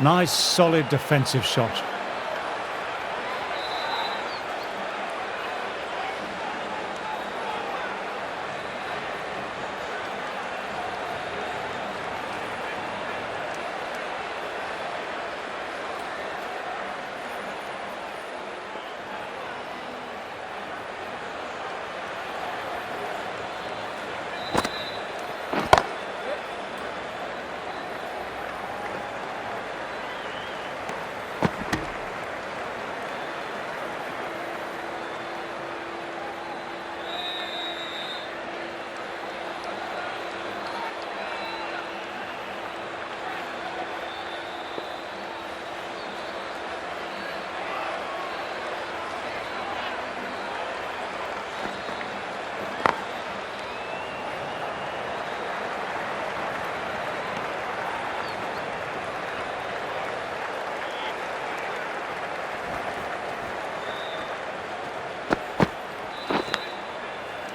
Nice, solid defensive shot.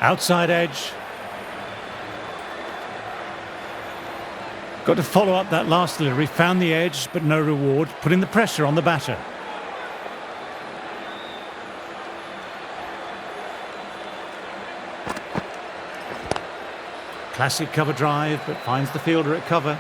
Outside edge. Got to follow up that last delivery. Found the edge, but no reward. Putting the pressure on the batter. Classic cover drive, but finds the fielder at cover.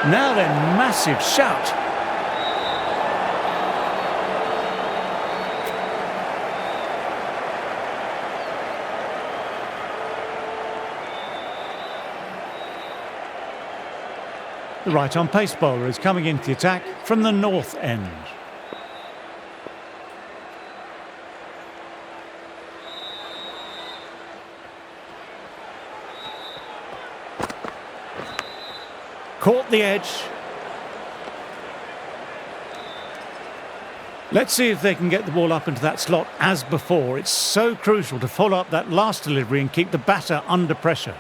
Now then, massive shout. The right-arm pace bowler is coming into the attack from the north end. Caught the edge. Let's see if they can get the ball up into that slot as before. It's so crucial to follow up that last delivery and keep the batter under pressure.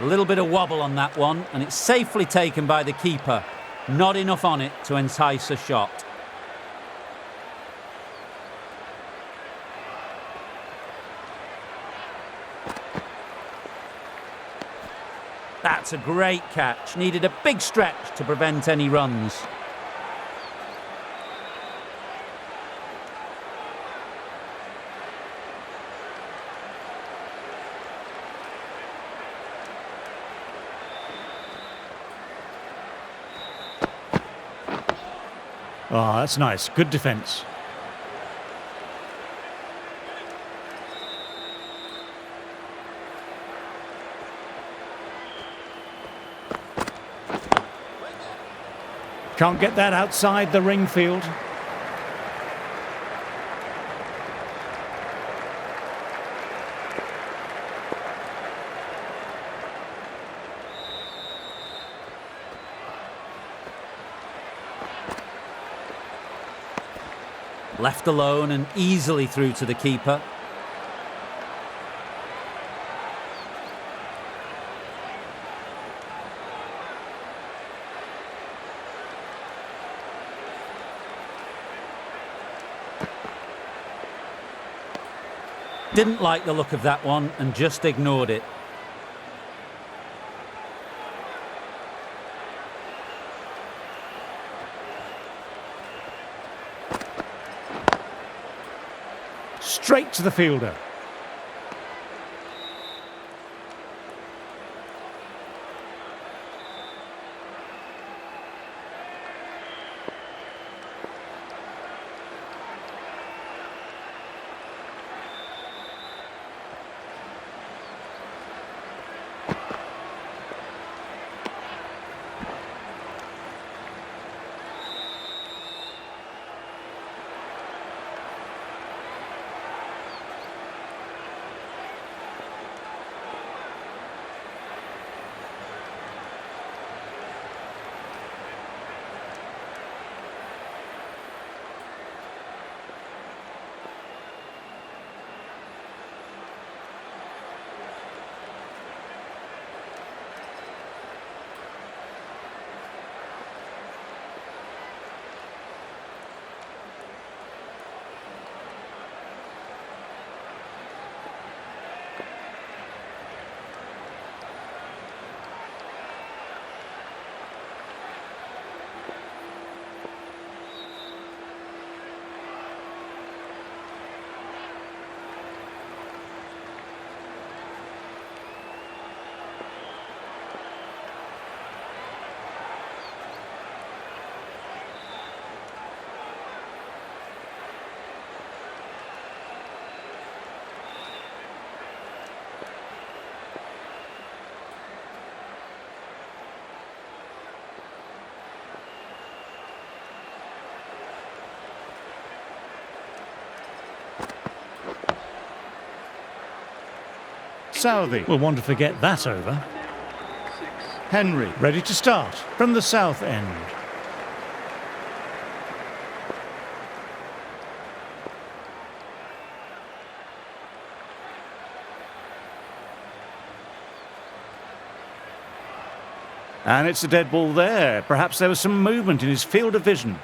A little bit of wobble on that one, and it's safely taken by the keeper. Not enough on it to entice a shot. That's a great catch. Needed a big stretch to prevent any runs. Ah, that's nice. Good defence. Can't get that outside the ring field. Left alone and easily through to the keeper. Didn't like the look of that one and just ignored it. Straight to the fielder. Southey will want to forget that over. Henry ready to start from the south end. And it's a dead ball there. Perhaps there was some movement in his field of vision.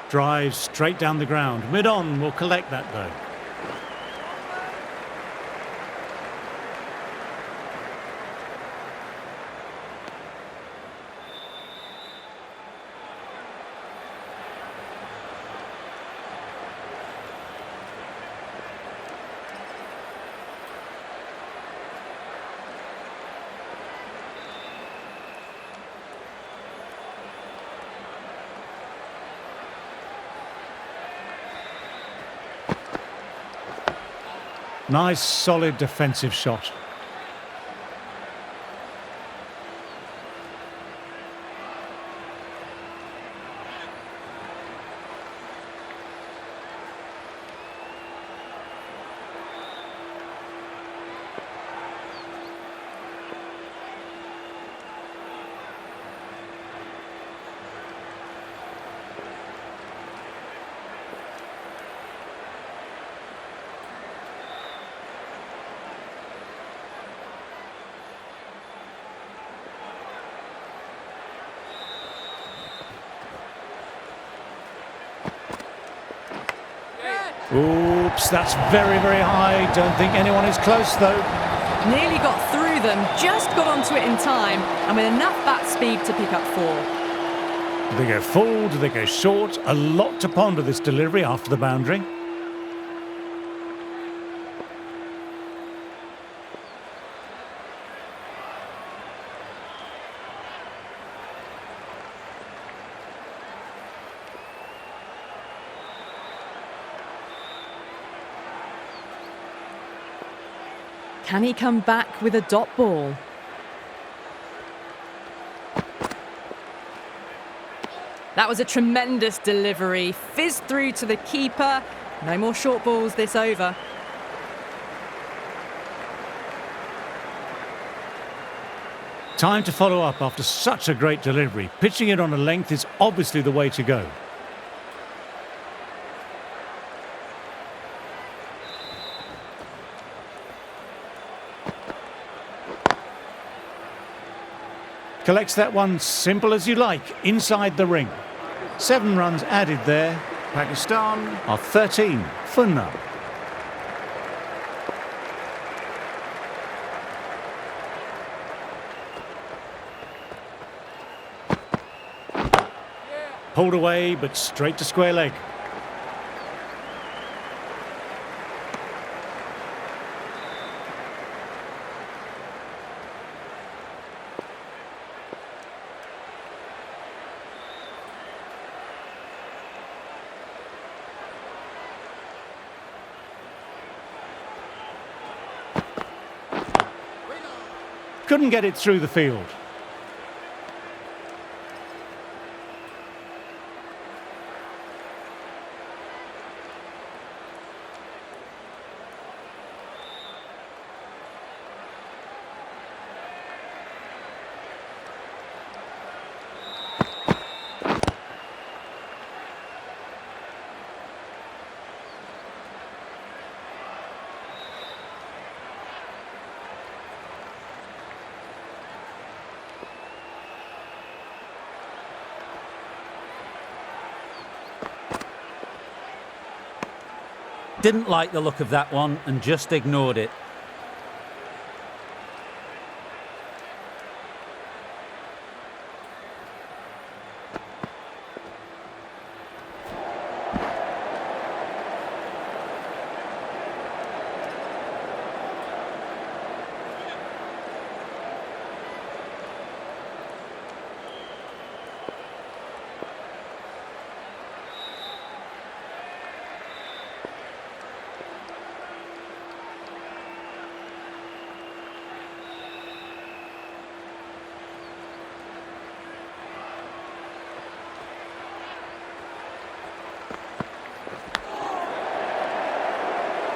Drives straight down the ground. Mid-on will collect that though. Nice, solid defensive shot. Oops, that's very, very high. Don't think anyone is close though. Nearly got through them, just got onto it in time, and with enough bat speed to pick up 4. Do they go full? Do they go short? A lot to ponder this delivery after the boundary. Can he come back with a dot ball? That was a tremendous delivery. Fizzed through to the keeper. No more short balls this over. Time to follow up after such a great delivery. Pitching it on a length is obviously the way to go. Collects that one simple as you like, inside the ring. 7 runs added there. Pakistan are 13 for none. Pulled away, but straight to square leg. Couldn't get it through the field. Didn't like the look of that one and just ignored it.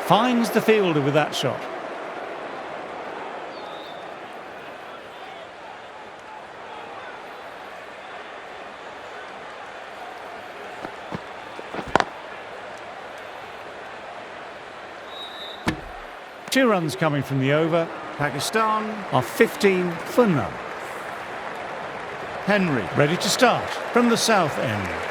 Finds the fielder with that shot. Two runs coming from the over. Pakistan are 15 for none. Henry ready to start from the south end.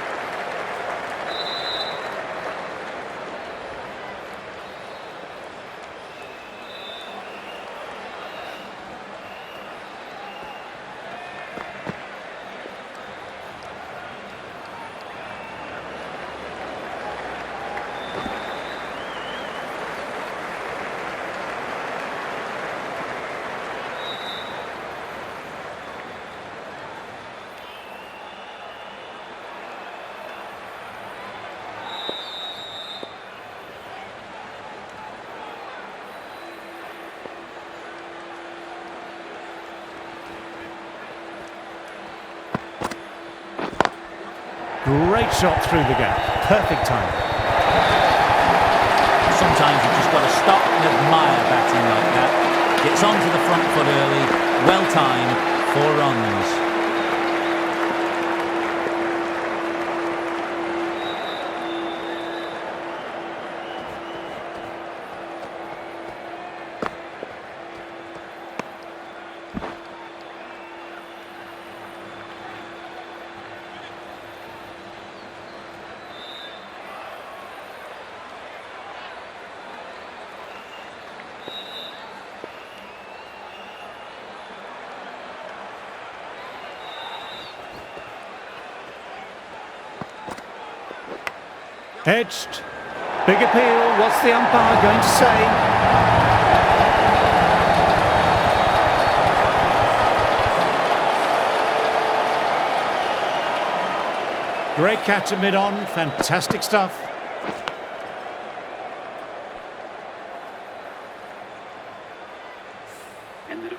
Great shot through the gap. Perfect time. Sometimes you've just got to stop and admire batting like that. Gets onto the front foot early. Well timed. 4 runs. Edged. Big appeal. What's the umpire going to say? Great catch at mid-on. Fantastic stuff.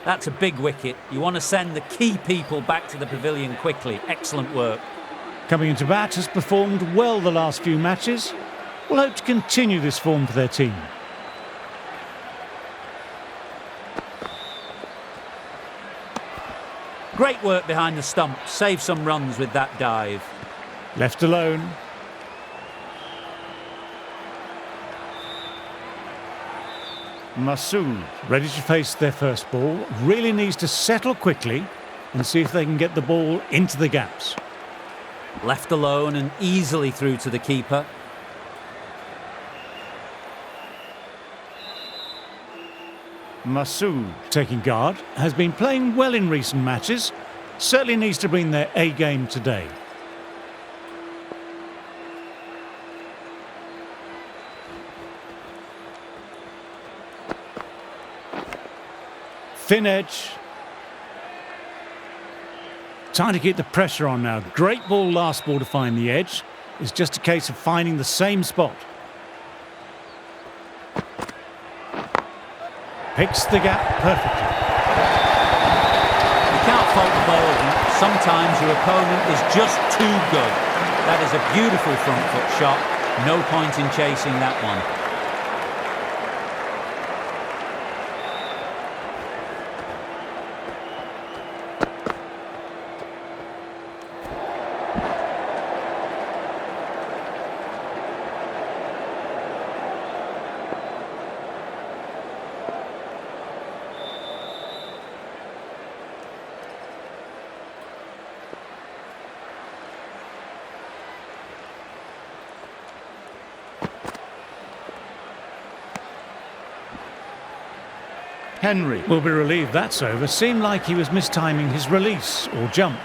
That's a big wicket. You want to send the key people back to the pavilion quickly. Excellent work. Coming into bat, has performed well the last few matches. Will hope to continue this form for their team. Great work behind the stump. Save some runs with that dive. Left alone. Masood, ready to face their first ball, really needs to settle quickly and see if they can get the ball into the gaps. Left alone and easily through to the keeper. Masood, taking guard, has been playing well in recent matches. Certainly needs to bring their A game today. Thin edge. Trying to keep the pressure on now. Great ball last ball to find the edge. It's just a case of finding the same spot. Picks the gap perfectly. You can't fault the bowler. Sometimes your opponent is just too good. That is a beautiful front foot shot. No point in chasing that one. Henry will be relieved that's over. Seemed like he was mistiming his release or jump.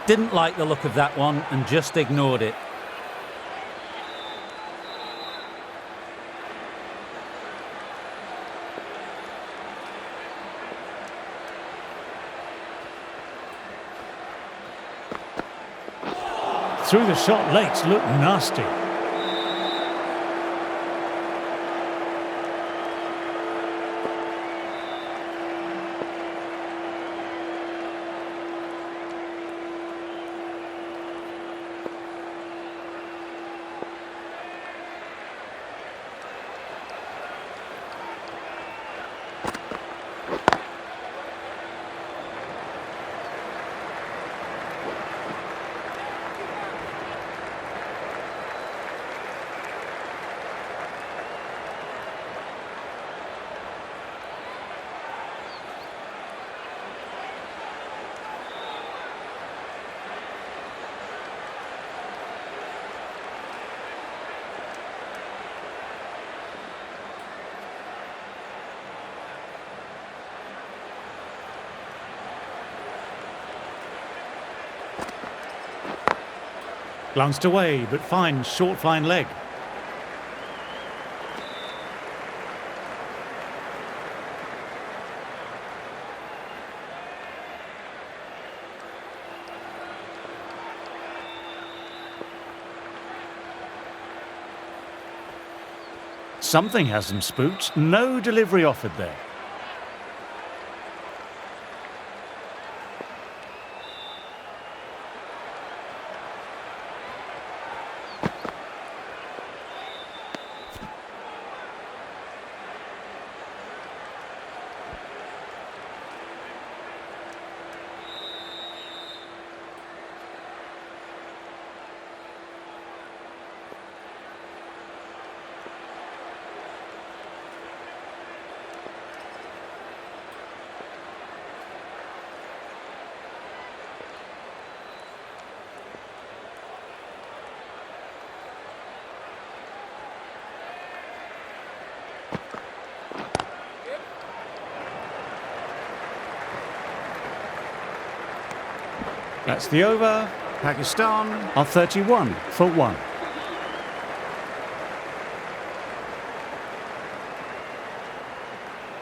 Didn't like the look of that one and just ignored it. Through the shot late, looked nasty. Glanced away, but finds short flying leg. Something has them spooked. No delivery offered there. That's the over. Pakistan are 31 for 1.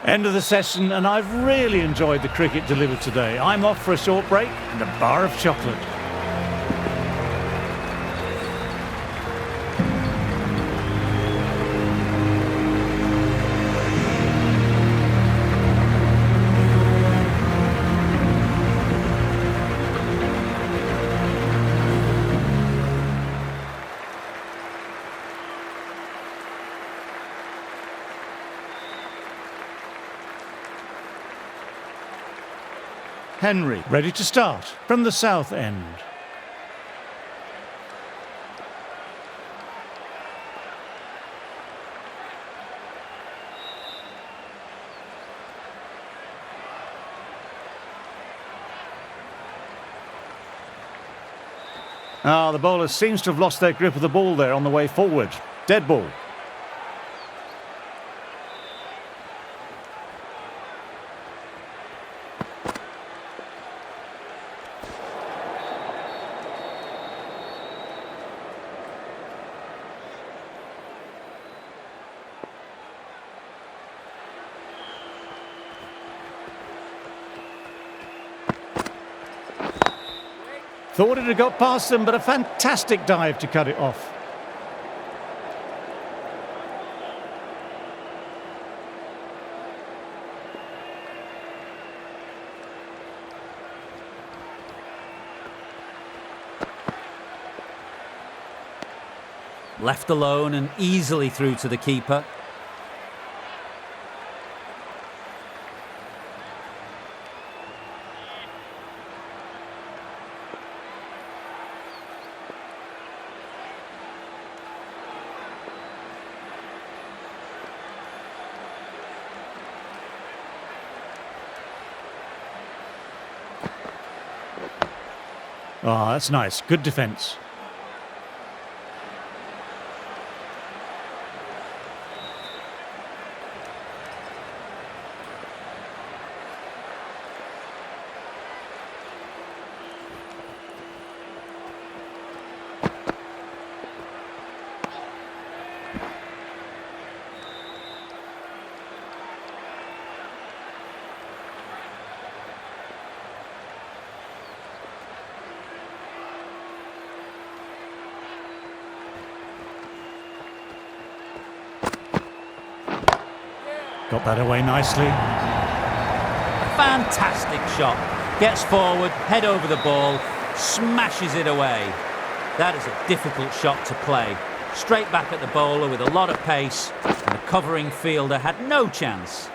End of the session, and I've really enjoyed the cricket delivered today. I'm off for a short break and a bar of chocolate. Henry, ready to start from the south end. The bowler seems to have lost their grip of the ball there on the way forward. Dead ball. Thought it had got past them, but a fantastic dive to cut it off. Left alone and easily through to the keeper. Oh, that's nice. Good defence. Got that away nicely. Fantastic shot. Gets forward, head over the ball, smashes it away. That is a difficult shot to play. Straight back at the bowler with a lot of pace, and the covering fielder had no chance.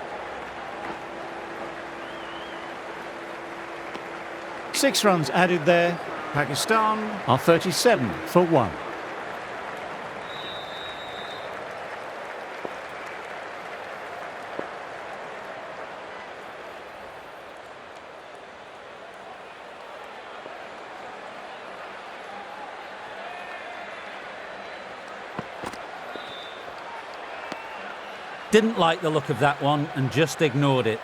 6 runs added there. Pakistan are 37 for 1. Didn't like the look of that one and just ignored it.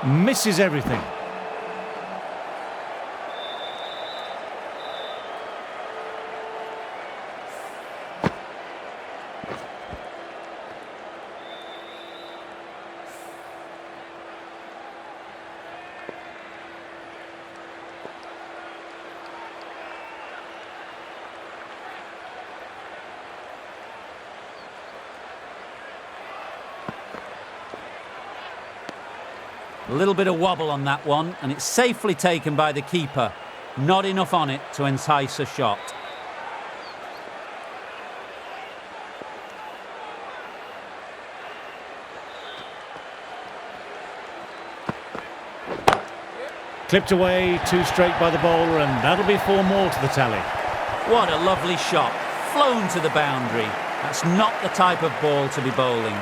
Misses everything. A little bit of wobble on that one, and it's safely taken by the keeper. Not enough on it to entice a shot. Clipped away, 2 straight by the bowler, and that'll be 4 more to the tally. What a lovely shot. Flown to the boundary. That's not the type of ball to be bowling.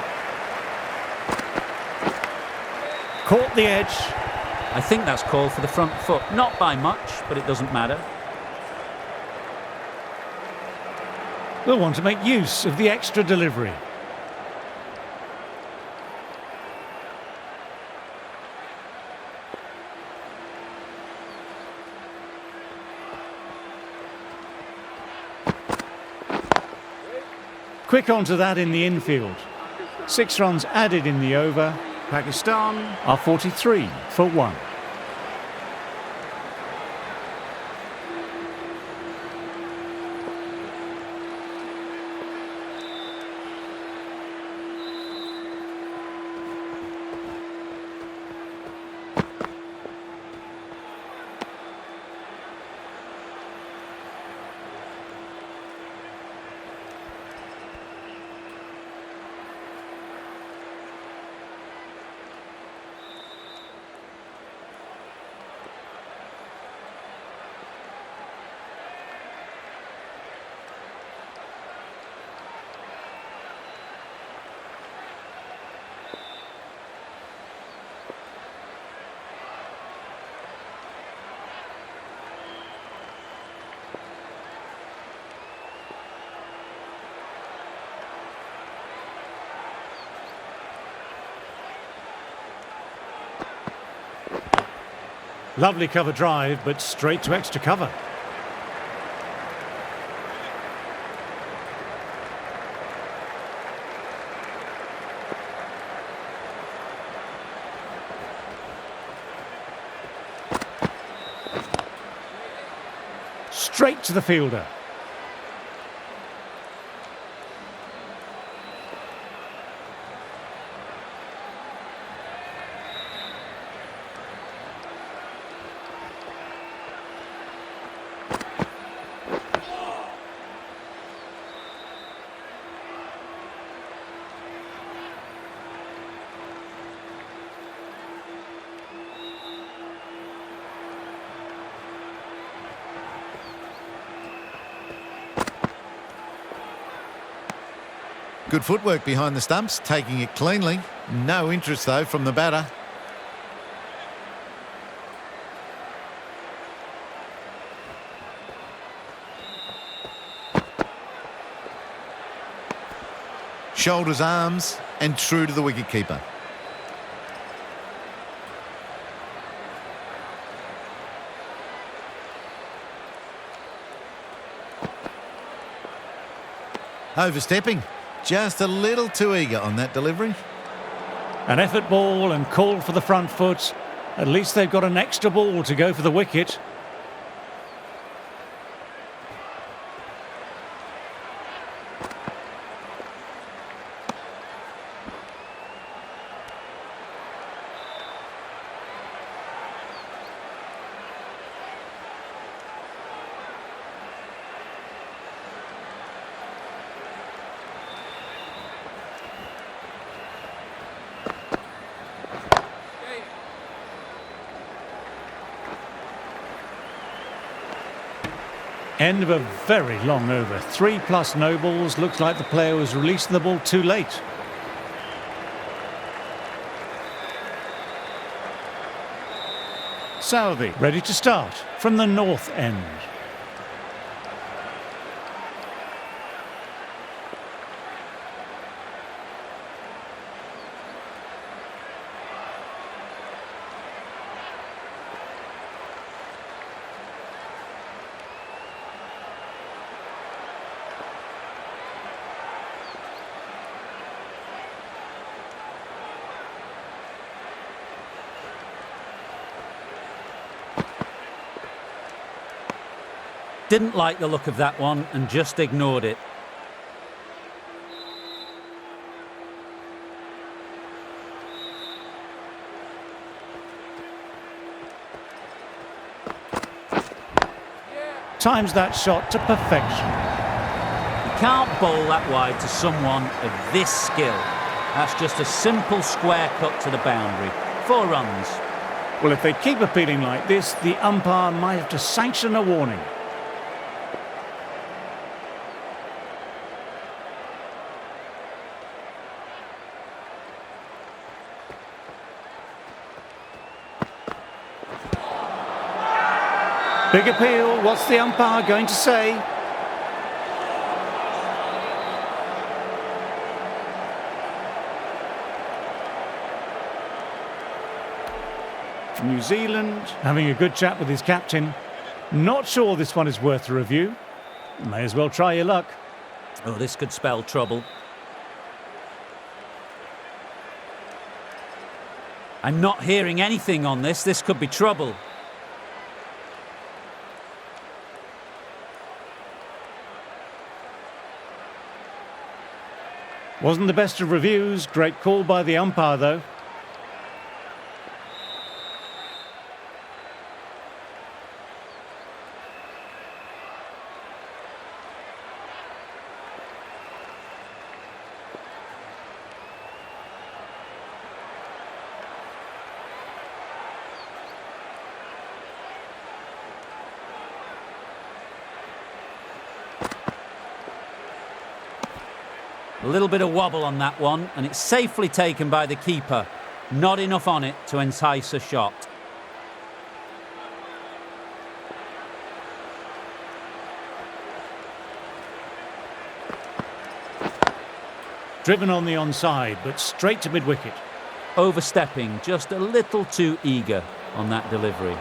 Caught the edge. I think that's called for the front foot. Not by much, but it doesn't matter. They'll want to make use of the extra delivery. Quick onto that in the infield. 6 runs added in the over. Pakistan are 43 for 1. Lovely cover drive, but straight to extra cover. Straight to the fielder. Good footwork behind the stumps, taking it cleanly. No interest, though, from the batter. Shoulders, arms, and true to the wicketkeeper. Overstepping. Just a little too eager on that delivery. An effort ball and called for the front foot. At least they've got an extra ball to go for the wicket. End of a very long over. 3+ no balls. Looks like the player was releasing the ball too late. Southey ready to start from the north end. Didn't like the look of that one and just ignored it. Times that shot to perfection. You can't bowl that wide to someone of this skill. That's just a simple square cut to the boundary. 4 runs. Well, if they keep appealing like this, the umpire might have to sanction a warning. Big appeal. What's the umpire going to say? New Zealand having a good chat with his captain. Not sure this one is worth a review. May as well try your luck. Oh, this could spell trouble. I'm not hearing anything on this. This could be trouble. Wasn't the best of reviews. Great call by the umpire, though. A little bit of wobble on that one, and it's safely taken by the keeper. Not enough on it to entice a shot. Driven on the onside, but straight to mid-wicket. Overstepping, just a little too eager on that delivery.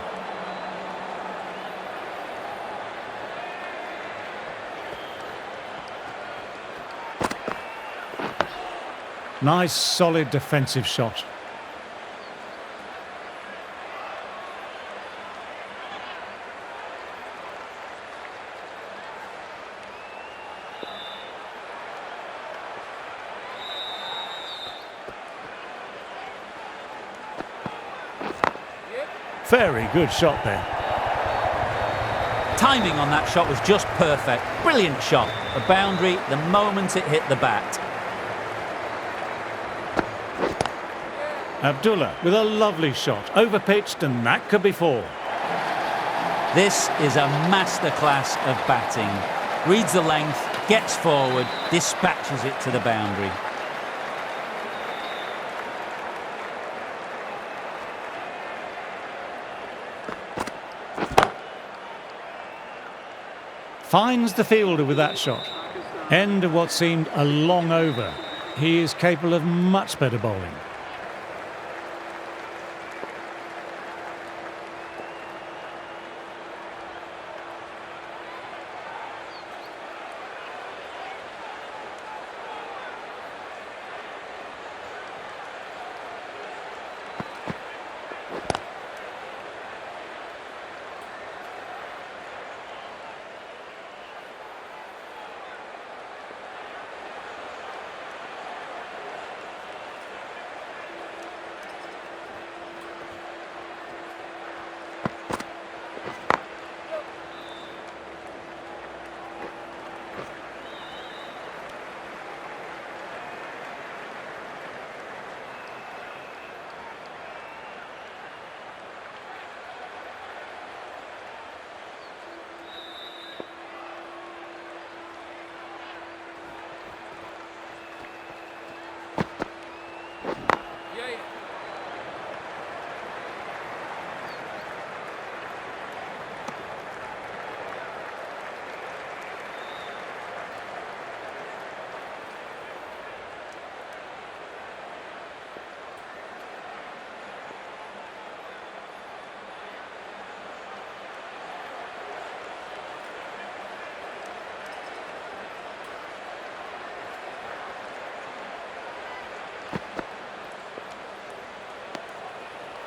Nice, solid defensive shot. Very good shot there. Timing on that shot was just perfect. Brilliant shot. A boundary the moment it hit the bat. Abdullah with a lovely shot. Overpitched, and that could be 4. This is a masterclass of batting. Reads the length, Gets forward, dispatches it to the boundary. Finds the fielder with that shot. End of what seemed a long over. He is capable of much better bowling.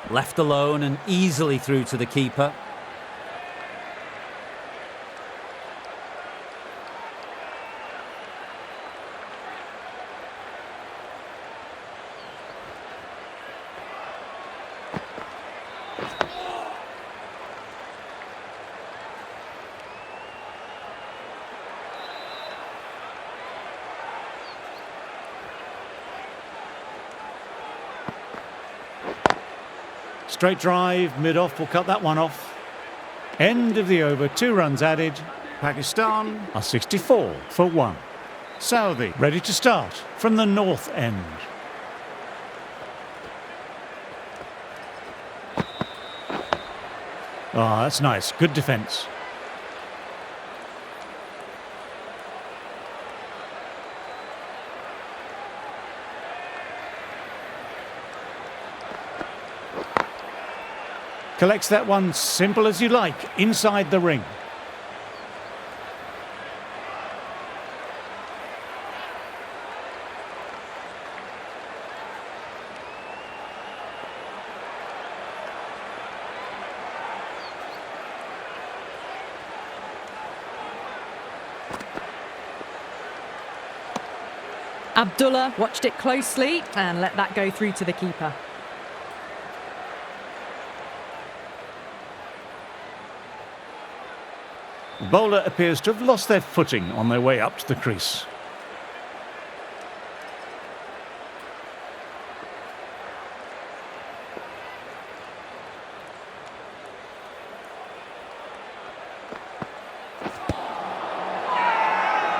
Left alone and easily through to the keeper. Straight drive, mid-off will cut that one off. End of the over, 2 runs added. Pakistan are 64 for 1. Saudi ready to start from the north end. Ah, that's nice, good defence. Collects that one simple as you like, inside the ring. Abdullah watched it closely and let that go through to the keeper. Bowler appears to have lost their footing on their way up to the crease.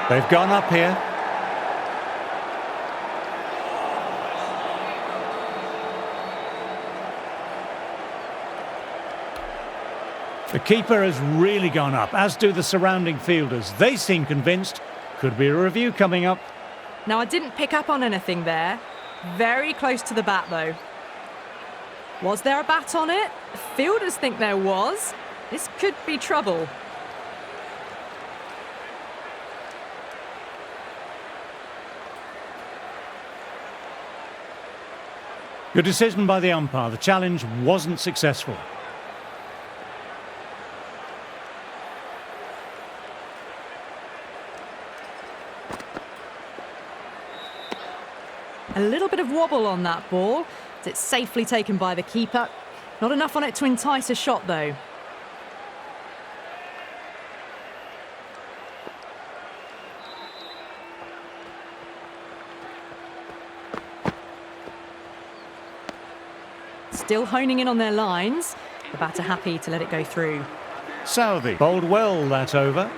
They've gone up here. The keeper has really gone up, as do the surrounding fielders. They seem convinced. Could be a review coming up. Now, I didn't pick up on anything there. Very close to the bat, though. Was there a bat on it? The fielders think there was. This could be trouble. Good decision by the umpire. The challenge wasn't successful. A little bit of wobble on that ball. It's safely taken by the keeper. Not enough on it to entice a shot, though. Still honing in on their lines. The batter happy to let it go through. Saudi bowled well that over.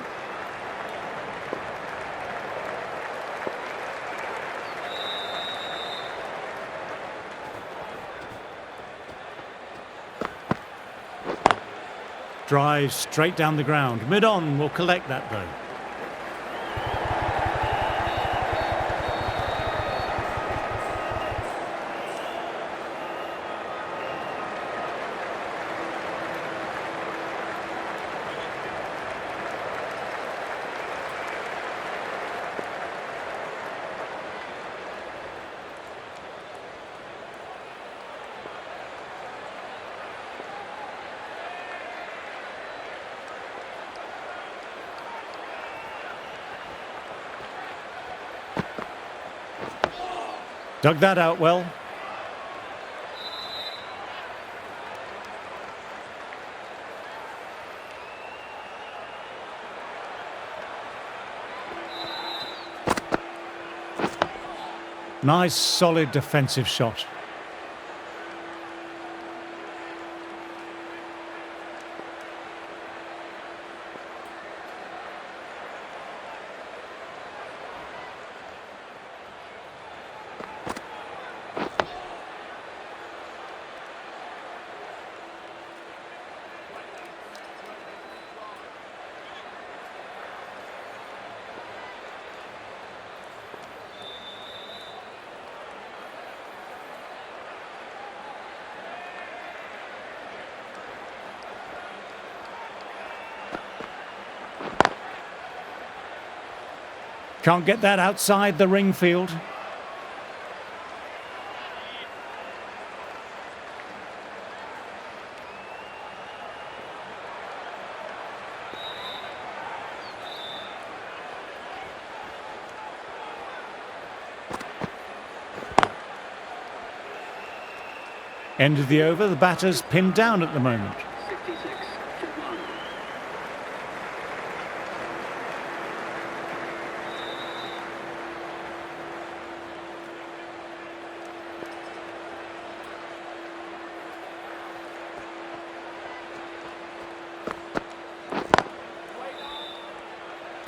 Drives straight down the ground. Mid-on will collect that though. Dug that out well. Nice, solid defensive shot. Can't get that outside the ring field. End of the over, the batter's pinned down at the moment.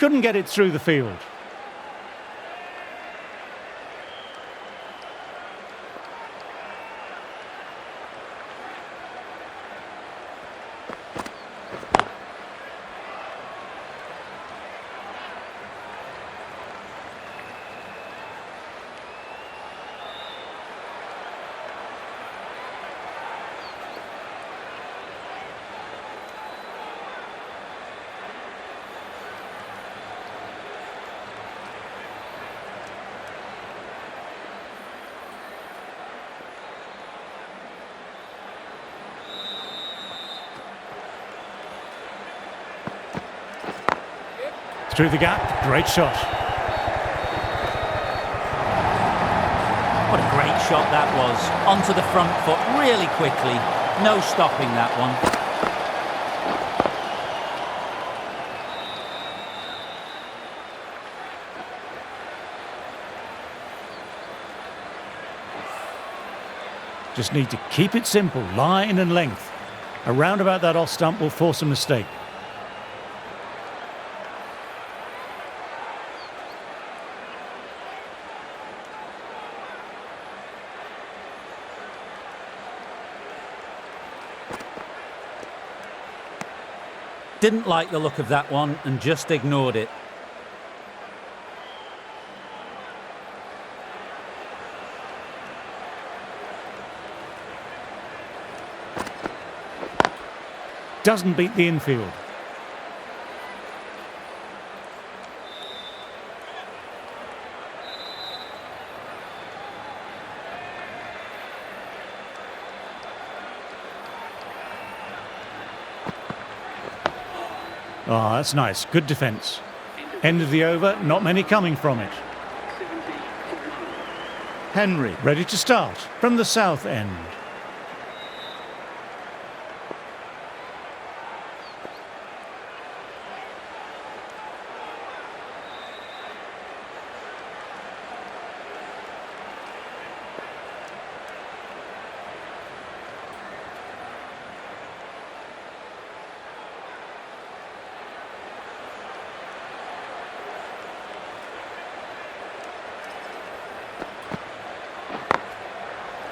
Couldn't get it through the field. Through the gap, great shot. What a great shot that was. Onto the front foot really quickly. No stopping that one. Just need to keep it simple, line and length. Around about that off stump will force a mistake. Didn't like the look of that one and just ignored it. Doesn't beat the infield. Ah, that's nice. Good defence. End of the over, not many coming from it. Henry, ready to start from the south end.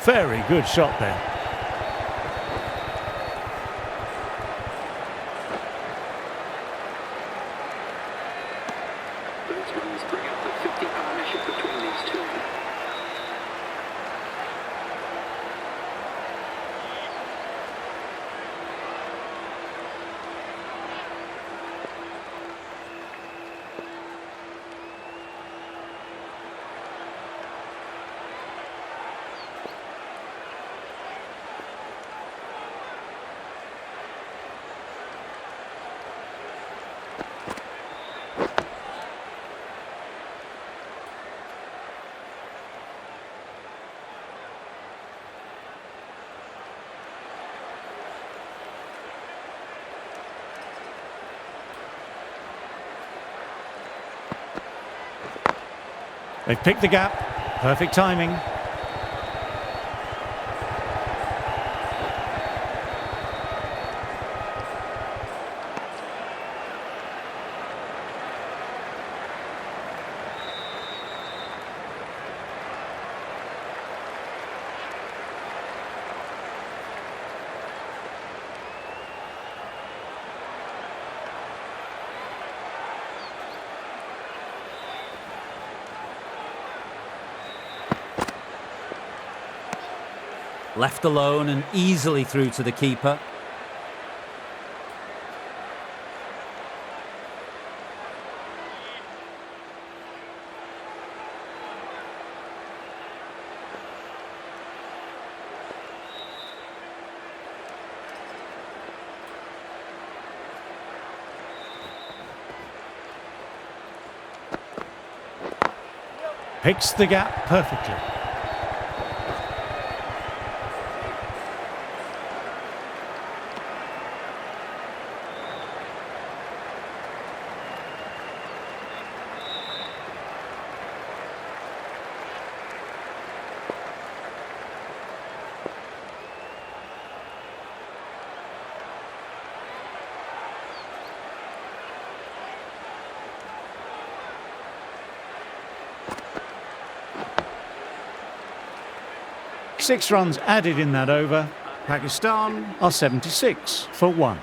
Very good shot there. They've picked the gap. Perfect timing. Left alone and easily through to the keeper. Picks the gap perfectly. Six runs added in that over. Pakistan are 76 for 1.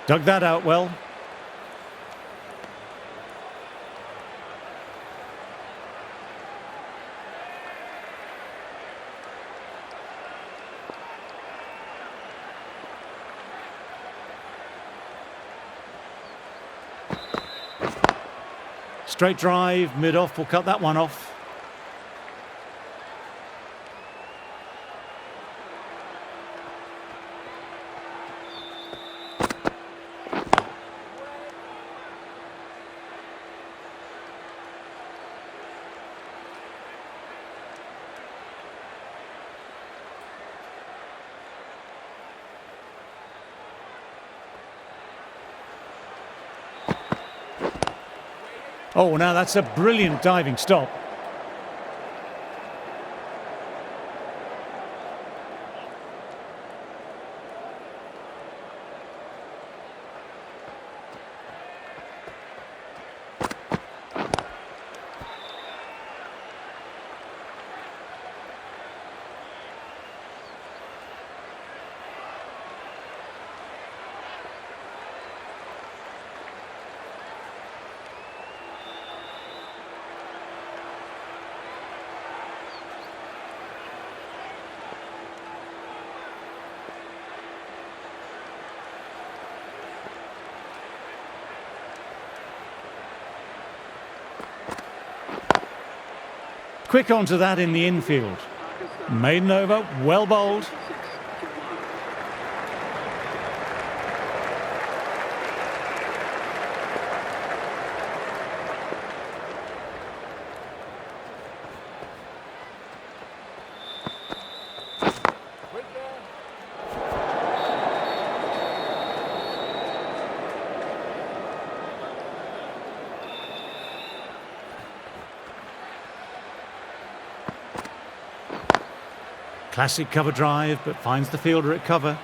Dug that out well. Straight drive, mid-off, will cut that one off. Oh, now that's a brilliant diving stop. Quick onto that in the infield. Maiden over, well bowled. Classic cover drive, but finds the fielder at cover.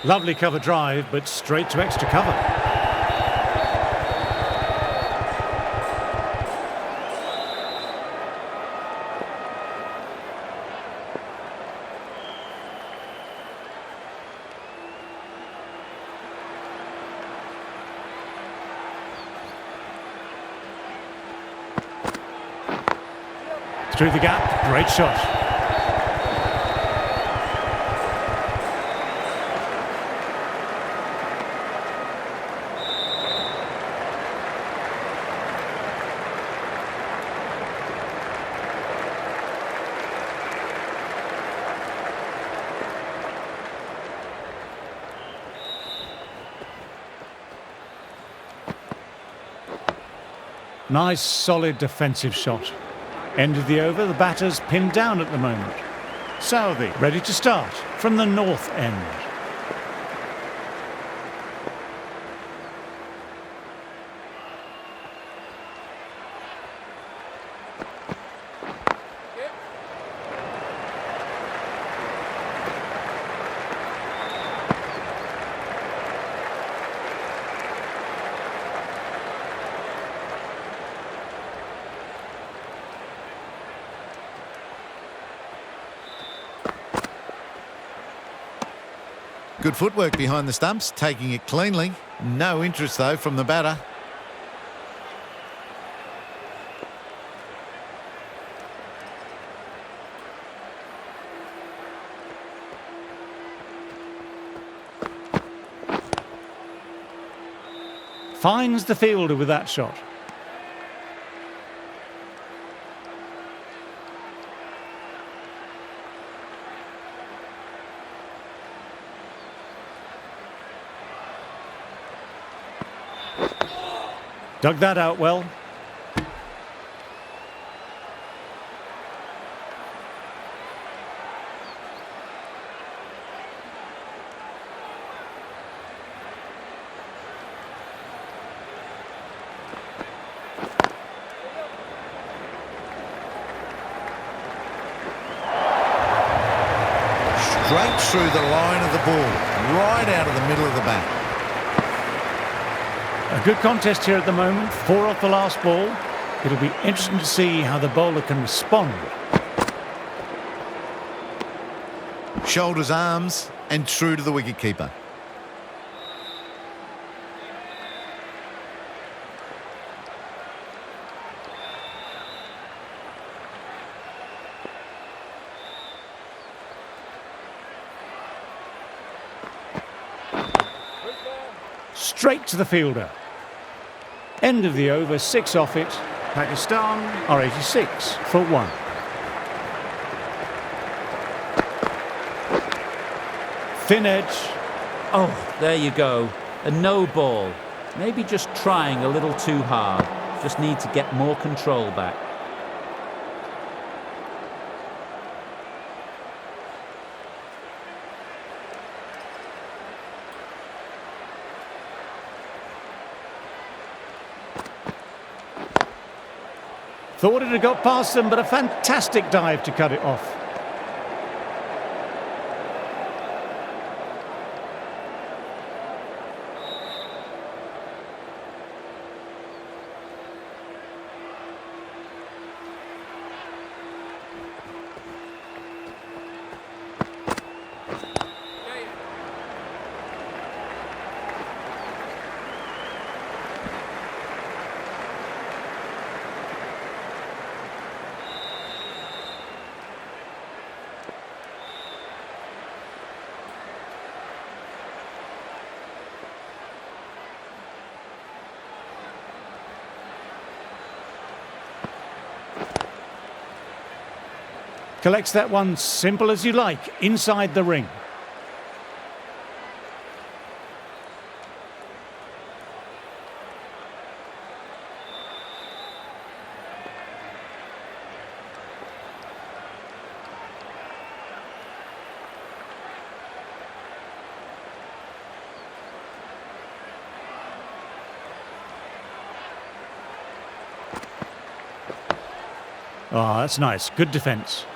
Lovely cover drive, but straight to extra cover. through the gap. Great shot. Nice, solid defensive shot. End of the over, the batter's pinned down at the moment. Southey ready to start from the north end. Good footwork behind the stumps, taking it cleanly. No interest, though, from the batter. Finds the fielder with that shot. Dug that out well. Straight through the line of the ball, right out of the middle of the bat. A good contest here at the moment. 4 off the last ball. It'll be interesting to see how the bowler can respond. Shoulders, arms, and true to the wicketkeeper. Straight to the fielder. End of the over, 6 off it. Pakistan are 86 for 1. Thin edge. Oh, there you go. A no ball. Maybe just trying a little too hard. Just need to get more control back. Thought it had got past them, but a fantastic dive to cut it off. Collects that one simple as you like, inside the ring. Oh, that's nice. Good defence.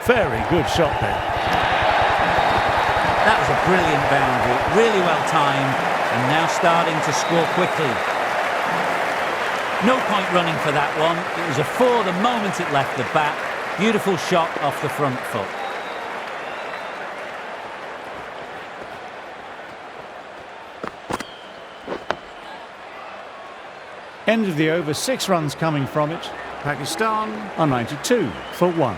Very good shot there. That was a brilliant boundary, really well timed. and now starting to score quickly. No point running for that one. It was a four the moment it left the bat. Beautiful shot off the front foot. End of the over, 6 runs coming from it. Pakistan are 92 for 1.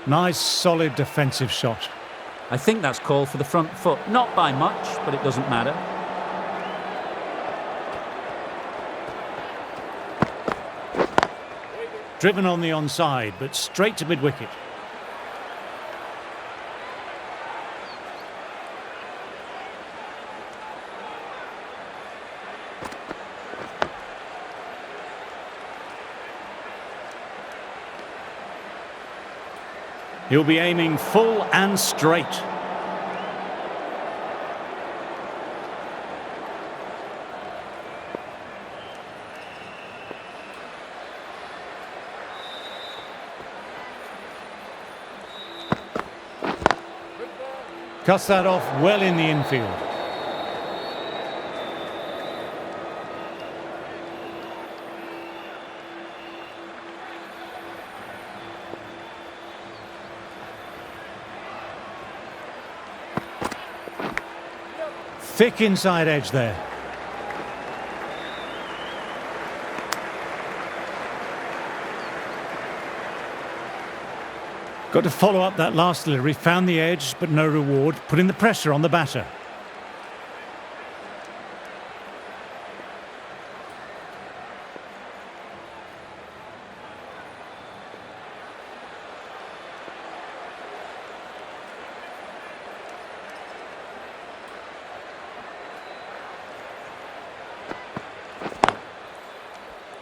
Nice, solid defensive shot. I think that's called for the front foot. Not by much, but it doesn't matter. Driven on the onside, but straight to mid-wicket. He'll be aiming full and straight. Cuts that off well in the infield. Thick inside edge there. Got to follow up that last delivery, found the edge but no reward, putting the pressure on the batter.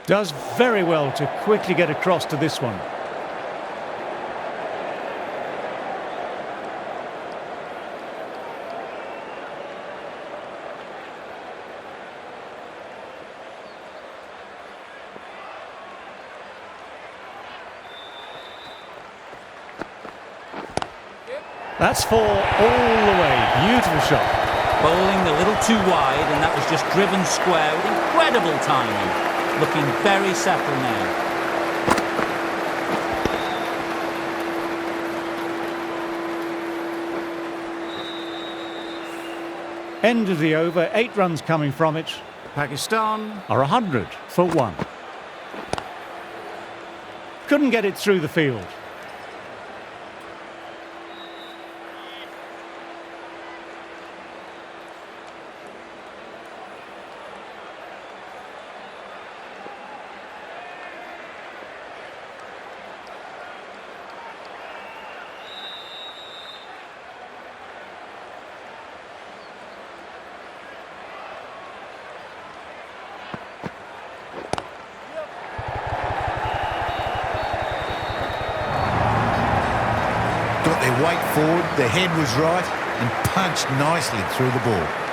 Does very well to quickly get across to this one. That's 4 all the way. Beautiful shot. Bowling a little too wide, and that was just driven square with incredible timing. Looking very settled now. End of the over, 8 runs coming from it. Pakistan are 100 for 1. Couldn't get it through the field. Got their weight forward, the head was right and punched nicely through the ball.